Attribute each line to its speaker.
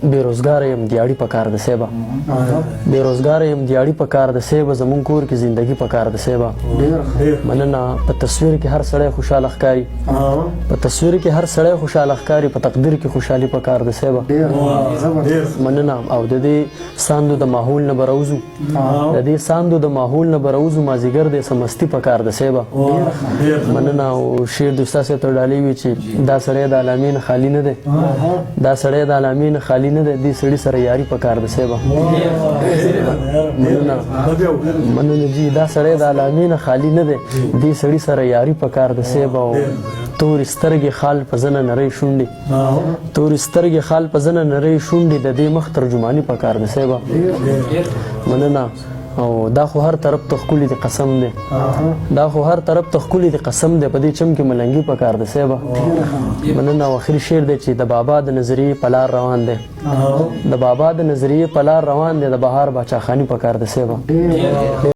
Speaker 1: بیروزګار یم دیاړي په کار د سیبا بیروزګار یم دیاړي په کار د سیبا زمون کور کې زندگی په کار د سیبا مننه په تصویر کې هر سړی خوشاله ښکاري په تصویر کې هر سړی خوشاله ښکاري په تقدیر کې خوشحالي په کار د سیبا مننه او د دې ساندو د ماحول نه بروزو د دې ساندو د ماحول نه بروزو مازیګر د سمستی په کار د سیبا مننه او شعر د استاد ته ډالۍ وی چې دا سړی د علامین خالی نه دی دا سړی د علامین خالی نه دی دې سړي سره یاري په کار د سیبا مننه جی دا سړی د علامین خالی نه دی دې سړي سره یاري په کار د سیبا او تور سترګې خال په زنه نری شونډې تور سترګې خال په زنه نری شونډې د دې مخ ترجمانی په کار د سیبا مننه او دا خو هر طرف ته ښکلي د قسم دی دا خو هر طرف ته ښکلي د قسم دی په دې چم کې ملنګي په کار د سیبا مننه او اخري شعر دی چې د بابا د نظریې په لار روان دی د بابا د نظریې په لار روان دی د بهار باچا خاني په کار د سیبا